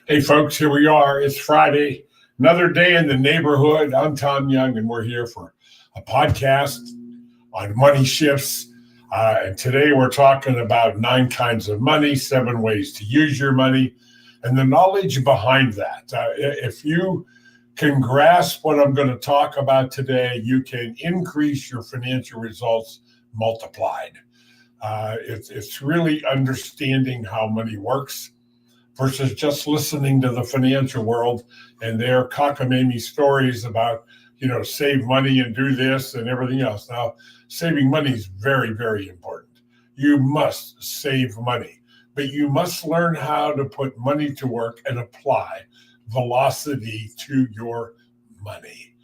Hey, folks, here we are. It's Friday, another day in the neighborhood. I'm Tom Young, and we're here for a podcast on money shifts. And today we're talking about 9 kinds of money, 7 ways to use your money, and the knowledge behind that. If you can grasp what I'm going to talk about today, you can increase your financial results multiplied. It's really understanding how money works versus just listening to the financial world and their cockamamie stories about, save money and do this and everything else. Now, saving money is very, very important. You must save money, but you must learn how to put money to work and apply velocity to your money.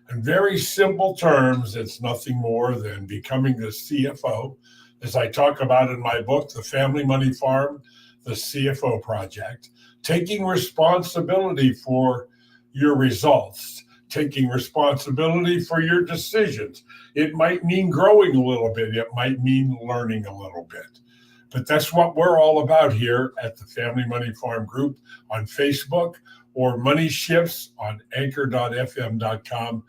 In very simple terms, it's nothing more than becoming the CFO, as I talk about in my book, The Family Money Farm, the CFO project, taking responsibility for your results, taking responsibility for your decisions. It might mean growing a little bit. It might mean learning a little bit. But that's what we're all about here at the Family Money Farm Group on Facebook, or Money Shifts on anchor.fm.com,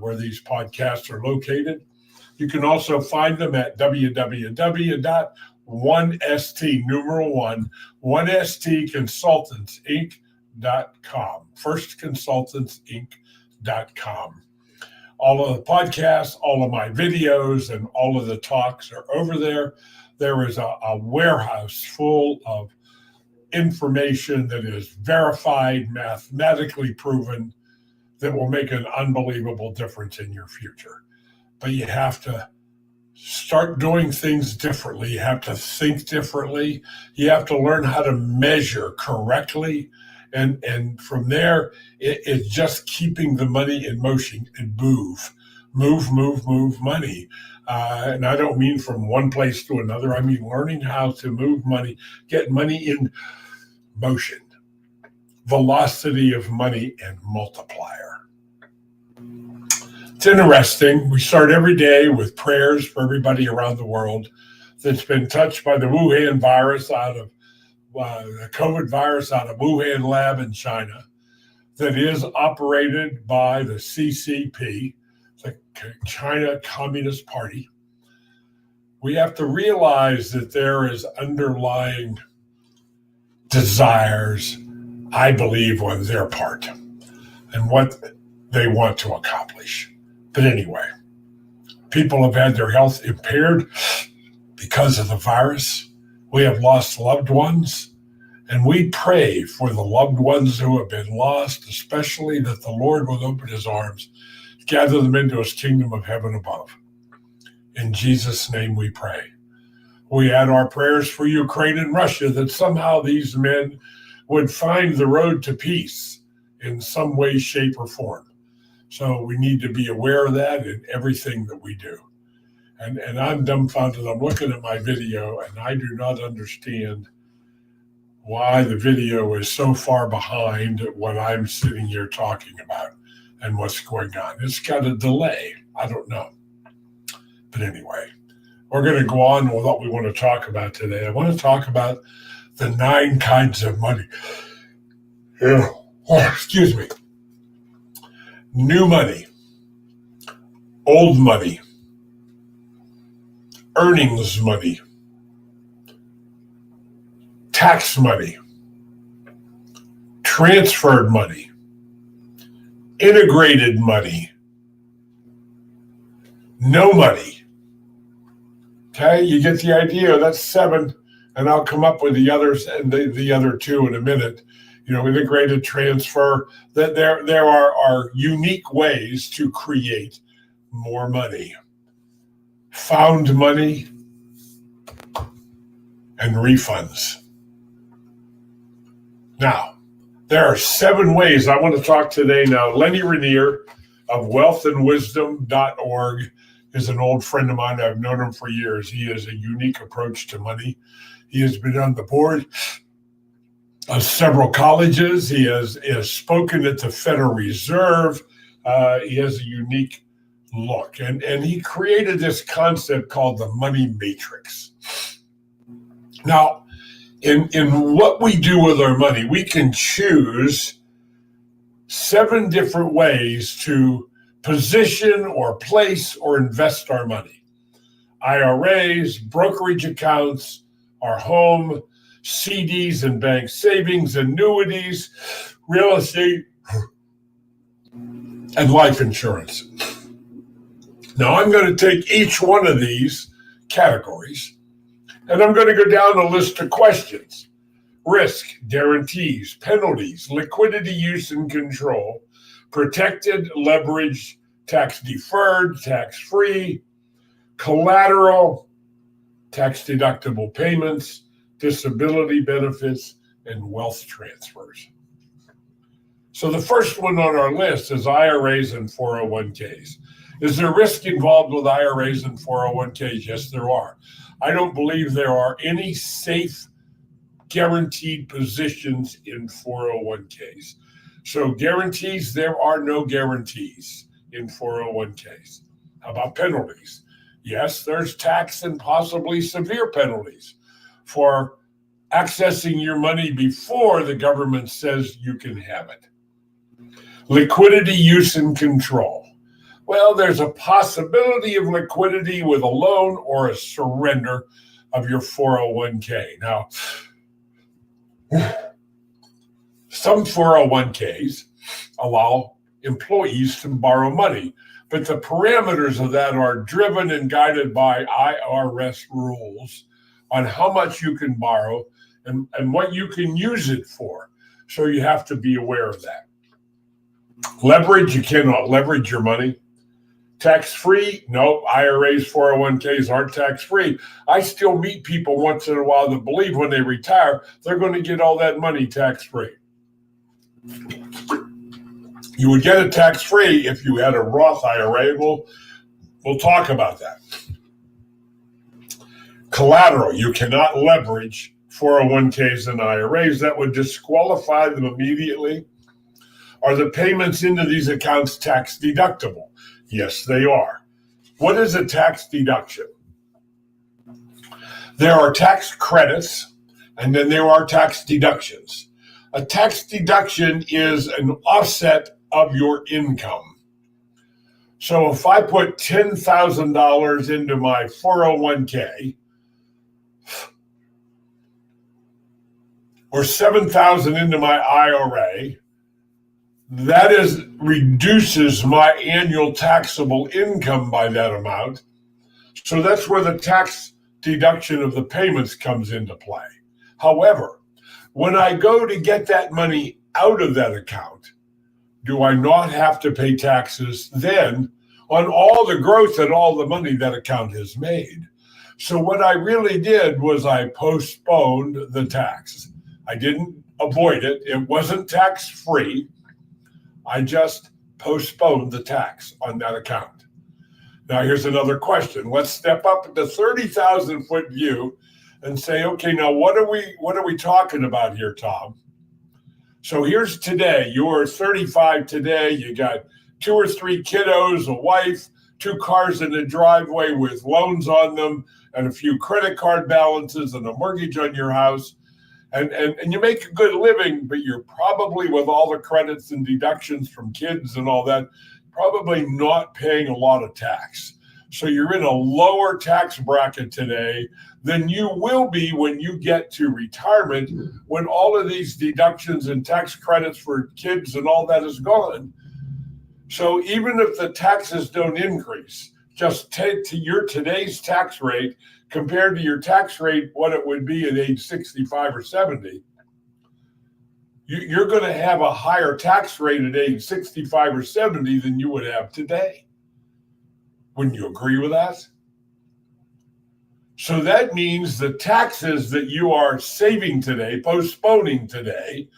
where these podcasts are located. You can also find them at www.1st, numeral 1stconsultantsinc.com, firstconsultantsinc.com. All of the podcasts, all of my videos, and all of the talks are over there. There is a warehouse full of information that is verified, mathematically proven, that will make an unbelievable difference in your future. But you have to start doing things differently. You have to think differently. You have to learn how to measure correctly. And from there, it's just keeping the money in motion and move money. And I don't mean from one place to another. I mean learning how to move money, get money in motion, velocity of money, and multiplier. It's interesting. We start every day with prayers for everybody around the world that's been touched by the Wuhan virus the COVID virus out of Wuhan lab in China, that is operated by the CCP, the China Communist Party. We have to realize that there is underlying desires, I believe, on their part and what they want to accomplish. But anyway, people have had their health impaired because of the virus. We have lost loved ones, and we pray for the loved ones who have been lost, especially that the Lord will open his arms, gather them into his kingdom of heaven above. In Jesus' name we pray. We add our prayers for Ukraine and Russia, that somehow these men would find the road to peace in some way, shape, or form. So we need to be aware of that in everything that we do. And I'm dumbfounded. I'm looking at my video, and I do not understand why the video is so far behind what I'm sitting here talking about and what's going on. It's got a delay. I don't know. But anyway, we're going to go on with what we want to talk about today. I want to talk about the 9 kinds of money. Excuse me. New money, old money, earnings money, tax money, transferred money, integrated money, no money. Okay, you get the idea. That's 7, and I'll come up with the others and the other 2 in a minute. Integrated, transfer, that there are unique ways to create more money. Found money and refunds. Now, there are 7 ways I want to talk today. Now, Lenny Rainier of wealthandwisdom.org is an old friend of mine. I've known him for years. He has a unique approach to money. He has been on the board of several colleges. He has spoken at the Federal Reserve. He has a unique look. And he created this concept called the money matrix. Now, in what we do with our money, we can choose 7 different ways to position or place or invest our money. IRAs, brokerage accounts, our home, CDs and bank savings, annuities, real estate, and life insurance. Now I'm going to take each one of these categories and I'm going to go down a list of questions. Risk, guarantees, penalties, liquidity use and control, protected, leveraged, tax deferred, tax free, collateral, tax deductible payments, disability benefits, and wealth transfers. So the first one on our list is IRAs and 401ks. Is there risk involved with IRAs and 401ks? Yes, there are. I don't believe there are any safe, guaranteed positions in 401ks. So guarantees, there are no guarantees in 401ks. How about penalties? Yes, there's tax and possibly severe penalties for accessing your money before the government says you can have it. Liquidity use and control. Well, there's a possibility of liquidity with a loan or a surrender of your 401k. Now, some 401ks allow employees to borrow money, but the parameters of that are driven and guided by IRS rules on how much you can borrow and what you can use it for. So you have to be aware of that. Leverage, you cannot leverage your money. Tax-free? No, IRAs, 401ks aren't tax-free. I still meet people once in a while that believe when they retire, they're going to get all that money tax-free. You would get it tax-free if you had a Roth IRA. We'll talk about that. Collateral, you cannot leverage 401ks and IRAs. That would disqualify them immediately. Are the payments into these accounts tax deductible? Yes, they are. What is a tax deduction? There are tax credits, and then there are tax deductions. A tax deduction is an offset of your income. So if I put $10,000 into my 401k or $7,000 into my IRA, that reduces my annual taxable income by that amount. So that's where the tax deduction of the payments comes into play. However, when I go to get that money out of that account, do I not have to pay taxes then on all the growth and all the money that account has made? So what I really did was I postponed the tax. I didn't avoid it. It wasn't tax-free. I just postponed the tax on that account. Now, here's another question. Let's step up at the 30,000-foot view and say, okay, now what are we talking about here, Tom? So here's today. You're 35 today. You got 2 or 3 kiddos, a wife, 2 cars in the driveway with loans on them, and a few credit card balances and a mortgage on your house. And you make a good living, but you're probably, with all the credits and deductions from kids and all that, probably not paying a lot of tax. So you're in a lower tax bracket today than you will be when you get to retirement, when all of these deductions and tax credits for kids and all that is gone. So even if the taxes don't increase, just take to your today's tax rate compared to your tax rate, what it would be at age 65 or 70, you're going to have a higher tax rate at age 65 or 70 than you would have today. Wouldn't you agree with that? So that means the taxes that you are saving today, postponing today,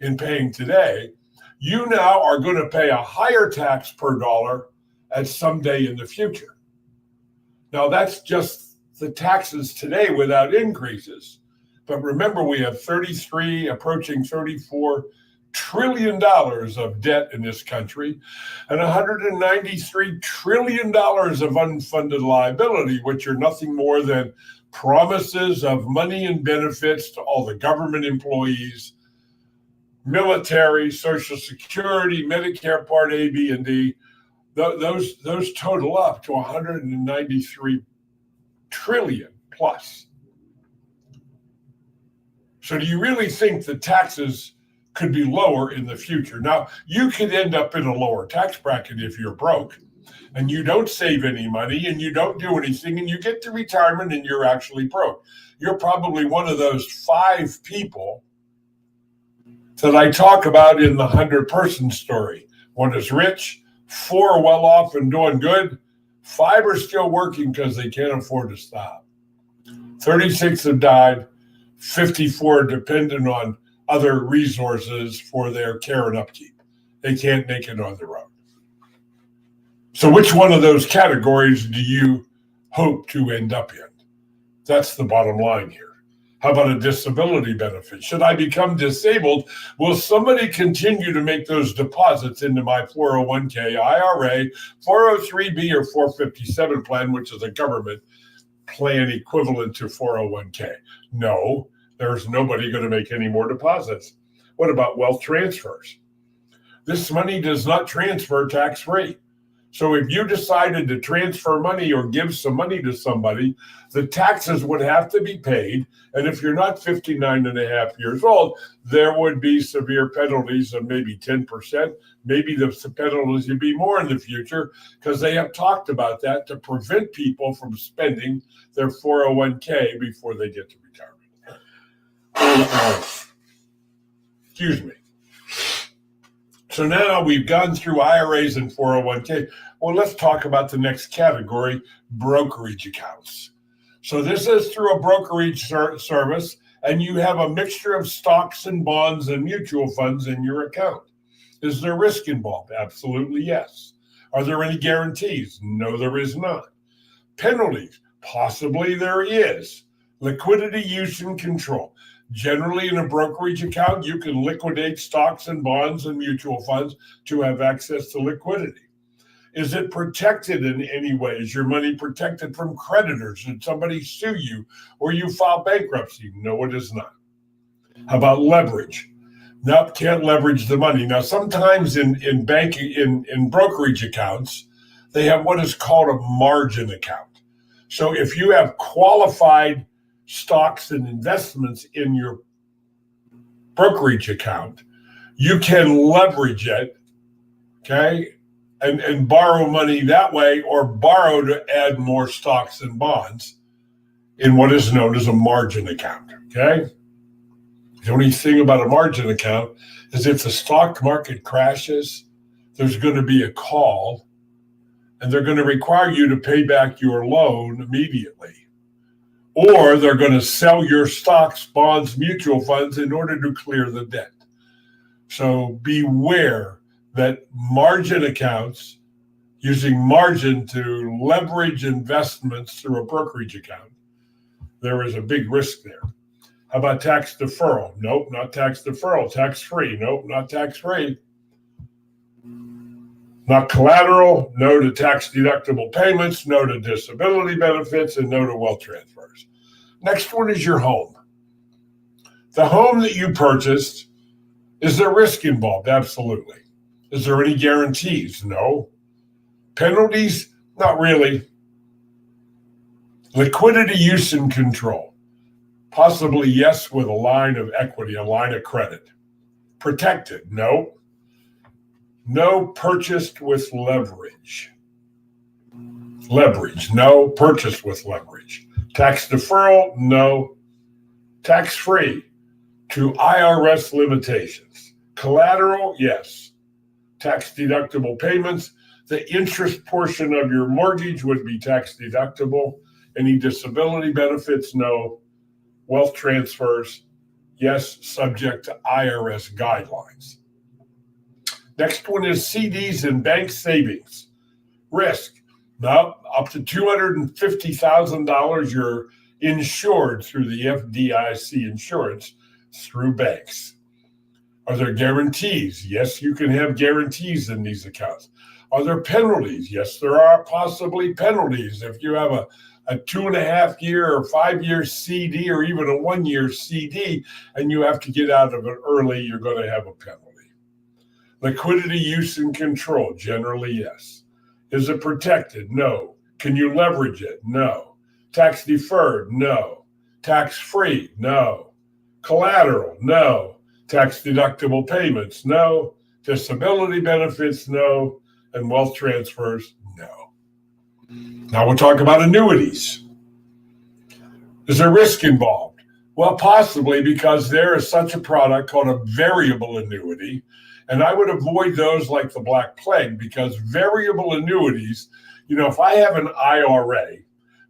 in paying today, you now are going to pay a higher tax per dollar at some day in the future. Now that's just the taxes today without increases. But remember, we have 33, approaching 34 trillion of debt in this country and $193 trillion of unfunded liability, which are nothing more than promises of money and benefits to all the government employees, military, Social Security, Medicare Part A, B, and D. Those total up to 193 trillion plus. So do you really think the taxes could be lower in the future? Now, you could end up in a lower tax bracket if you're broke and you don't save any money and you don't do anything and you get to retirement and you're actually broke. You're probably one of those 5 people that I talk about in the 100-person story. 1 is rich, 4 are well off and doing good, 5 are still working because they can't afford to stop. 36 have died, 54 are dependent on other resources for their care and upkeep. They can't make it on their own. So which one of those categories do you hope to end up in? That's the bottom line here. How about a disability benefit? Should I become disabled, will somebody continue to make those deposits into my 401k, IRA, 403b, or 457 plan, which is a government plan equivalent to 401k? No, there's nobody going to make any more deposits. What about wealth transfers? This money does not transfer tax-free. So if you decided to transfer money or give some money to somebody, the taxes would have to be paid. And if you're not 59 and a half years old, there would be severe penalties of maybe 10%. Maybe the penalties would be more in the future because they have talked about that to prevent people from spending their 401k before they get to retirement. Excuse me. So now we've gone through IRAs and 401k. Well, let's talk about the next category, brokerage accounts. So this is through a brokerage service, and you have a mixture of stocks and bonds and mutual funds in your account. Is there risk involved? Absolutely, yes. Are there any guarantees? No, there is not. Penalties? Possibly there is. Liquidity, use, and control. Generally, in a brokerage account, you can liquidate stocks and bonds and mutual funds to have access to liquidity. Is it protected in any way? Is your money protected from creditors? Did somebody sue you or you file bankruptcy? No, it is not. How about leverage? Nope, can't leverage the money. Now, sometimes in banking, in brokerage accounts, they have what is called a margin account. So if you have qualified stocks and investments in your brokerage account, you can leverage it, okay, and borrow money that way, or borrow to add more stocks and bonds in what is known as a margin account, okay? The only thing about a margin account is if the stock market crashes, there's going to be a call, and they're going to require you to pay back your loan immediately. Or they're going to sell your stocks, bonds, mutual funds in order to clear the debt. So beware that margin accounts, using margin to leverage investments through a brokerage account, there is a big risk there. How about tax deferral? Nope, not tax deferral. Tax-free? Nope, not tax-free. Not collateral, no to tax-deductible payments, no to disability benefits, and no to wealth transfers. Next one is your home. The home that you purchased, is there risk involved? Absolutely. Is there any guarantees? No. Penalties? Not really. Liquidity, use, and control. Possibly yes, with a line of equity, a line of credit. Protected? No. No, purchased with leverage. Leverage? No. Purchased with leverage. Tax deferral? No. Tax-free to IRS limitations. Collateral? Yes. Tax deductible payments. The interest portion of your mortgage would be tax deductible. Any disability benefits? No. Wealth transfers? Yes, subject to IRS guidelines. Next one is CDs and bank savings. Risk? No, up to $250,000 you're insured through the FDIC insurance through banks. Are there guarantees? Yes, you can have guarantees in these accounts. Are there penalties? Yes, there are possibly penalties. If you have a 2.5 year or 5 year CD or even a 1 year CD and you have to get out of it early, you're going to have a penalty. Liquidity use and control, generally yes. Is it protected? No. Can you leverage it? No. Tax deferred? No. Tax free? No. Collateral? No. Tax deductible payments? No. Disability benefits? No. And wealth transfers? No. Now we'll talk about annuities. Is there risk involved? Well, possibly, because there is such a product called a variable annuity, and I would avoid those like the Black Plague, because variable annuities, if I have an IRA,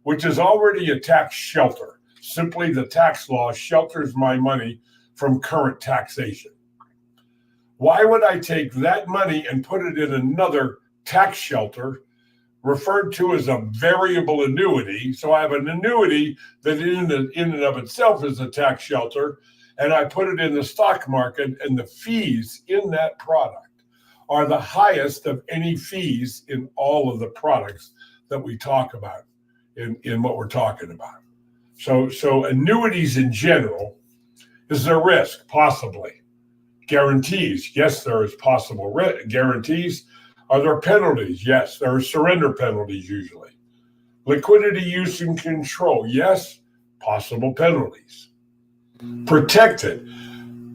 which is already a tax shelter, simply the tax law shelters my money from current taxation. Why would I take that money and put it in another tax shelter referred to as a variable annuity? So I have an annuity that in and of itself is a tax shelter, and I put it in the stock market, and the fees in that product are the highest of any fees in all of the products that we talk about in what we're talking about. So annuities in general, is there risk? Possibly. Guarantees? Yes, there is possible guarantees. Are there penalties? Yes, there are surrender penalties usually. Liquidity use and control? Yes, possible penalties. Protected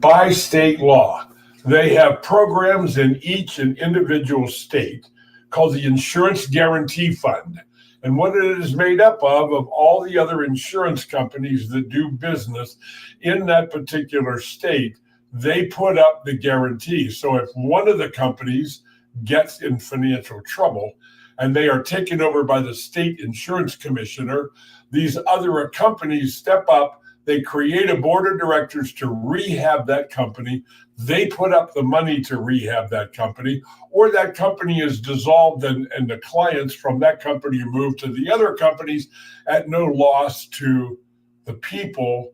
by state law. They have programs in each and individual state called the Insurance Guarantee Fund. And what it is made up of all the other insurance companies that do business in that particular state, they put up the guarantee. So if one of the companies gets in financial trouble and they are taken over by the state insurance commissioner, these other companies step up. They create a board of directors to rehab that company. They put up the money to rehab that company, or that company is dissolved and the clients from that company move to the other companies at no loss to the people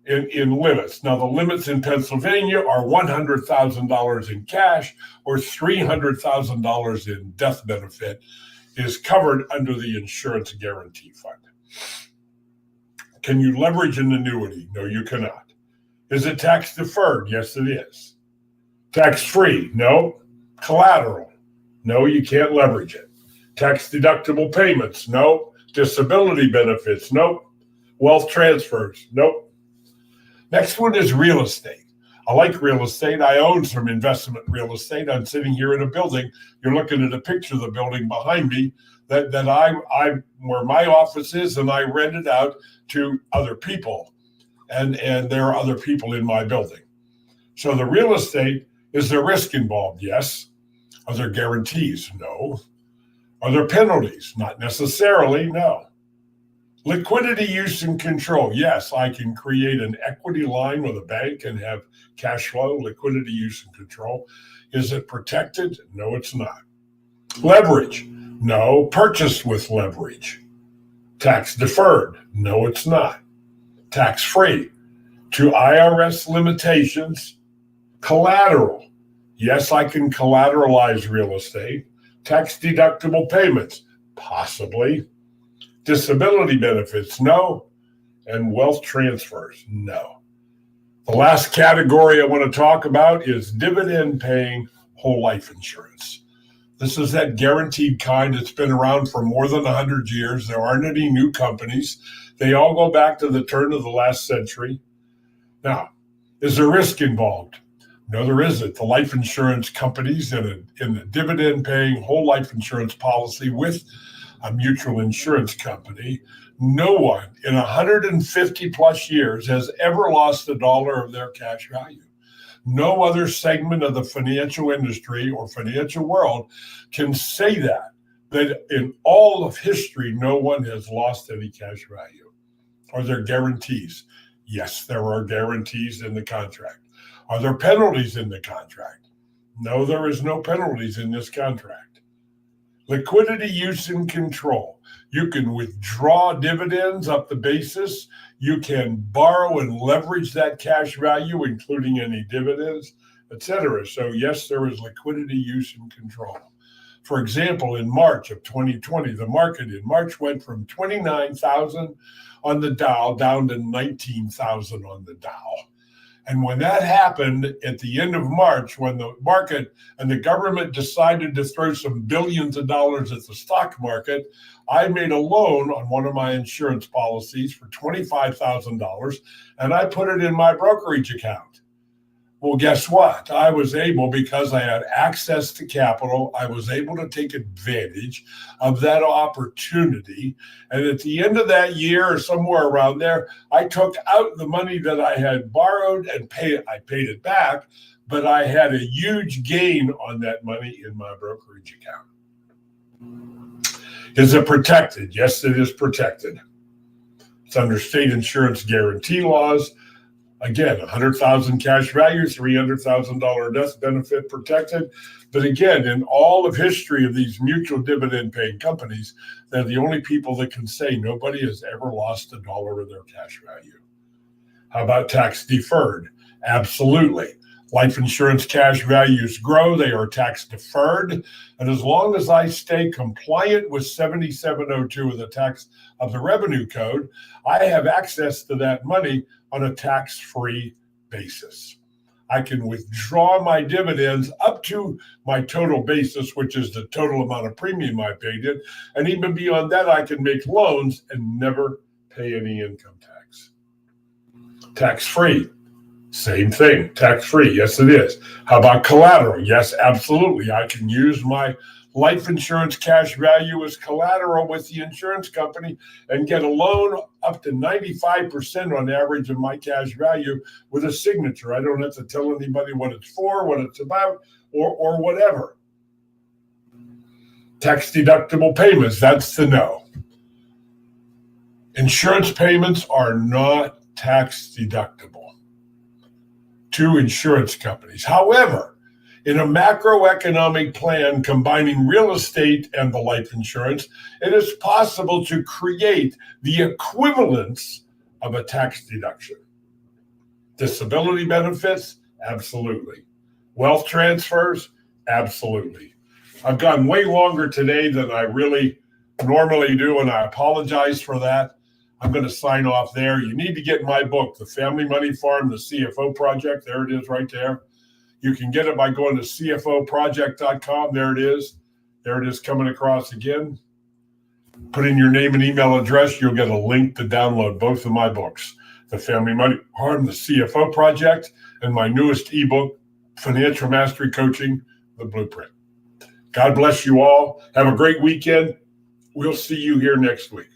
in limits. Now, the limits in Pennsylvania are $100,000 in cash or $300,000 in death benefit is covered under the Insurance Guarantee Fund. Can you leverage an annuity? No, you cannot. Is it tax deferred? Yes, it is. Tax free? No. Collateral? No, you can't leverage it. Tax deductible payments? No. Disability benefits? Nope. Wealth transfers? Nope. Next one is real estate. I like real estate. I own some investment real estate. I'm sitting here in a building. You're looking at a picture of the building behind me that I where my office is, and I rent it out to other people. And there are other people in my building. So the real estate, is there risk involved? Yes. Are there guarantees? No. Are there penalties? Not necessarily, no. Liquidity use and control. Yes, I can create an equity line with a bank and have cash flow, liquidity use and control. Is it protected? No, it's not. Leverage. No. Purchased with leverage. Tax deferred. No, it's not. Tax free. To IRS limitations. Collateral. Yes, I can collateralize real estate. Tax deductible payments. Possibly. Disability benefits, no. And wealth transfers, no. The last category I want to talk about is dividend paying whole life insurance. This is that guaranteed kind that's been around for more than 100 years. There aren't any new companies. They all go back to the turn of the last century. Now, is there risk involved? No, there isn't. The life insurance companies in a dividend paying whole life insurance policy with a mutual insurance company, no one in 150 plus years has ever lost $1 of their cash value. No other segment of the financial industry or financial world can say that in all of history, no one has lost any cash value. Are there guarantees? Yes, there are guarantees in the contract. Are there penalties in the contract? No, there is no penalties in this contract. Liquidity use and control. You can withdraw dividends up the basis. You can borrow and leverage that cash value, including any dividends. etc. So yes, there was liquidity use and control. For example, in March of 2020, the market in March went from 29,000 on the Dow down to 19,000 on the Dow. And when that happened at the end of March, when the market and the government decided to throw some billions of dollars at the stock market, I made a loan on one of my insurance policies for $25,000, and I put it in my brokerage account. Well, guess what? I was able, because I had access to capital, I was able to take advantage of that opportunity. And at the end of that year or somewhere around there, I took out the money that I had borrowed and I paid it back, but I had a huge gain on that money in my brokerage account. Is it protected? Yes, it is protected. It's under state insurance guarantee laws. Again, 100,000 cash value, $300,000 death benefit protected. But again, in all of history of these mutual dividend paying companies, they're the only people that can say nobody has ever lost $1 of their cash value. How about tax deferred? Absolutely. Life insurance cash values grow, they are tax deferred. And as long as I stay compliant with 7702 of the revenue code, I have access to that money on a tax-free basis. I can withdraw my dividends up to my total basis, which is the total amount of premium I paid in. And even beyond that, I can make loans and never pay any income tax. Tax-free. Same thing, tax-free. Yes, it is. How about collateral? Yes, absolutely. I can use my life insurance cash value as collateral with the insurance company and get a loan up to 95% on average of my cash value with a signature. I don't have to tell anybody what it's for, what it's about, or whatever. Tax deductible payments, that's the no. Insurance payments are not tax deductible to insurance companies. However, in a macroeconomic plan combining real estate and the life insurance, it is possible to create the equivalence of a tax deduction. Disability benefits? Absolutely. Wealth transfers? Absolutely. I've gone way longer today than I really normally do, and I apologize for that. I'm going to sign off there. You need to get my book, The Family Money Farm, The CFO Project. There it is right there. You can get it by going to cfoproject.com. There it is. There it is coming across again. Put in your name and email address. You'll get a link to download both of my books, The Family Money Farm, The CFO Project, and my newest ebook, Financial Mastery Coaching, The Blueprint. God bless you all. Have a great weekend. We'll see you here next week.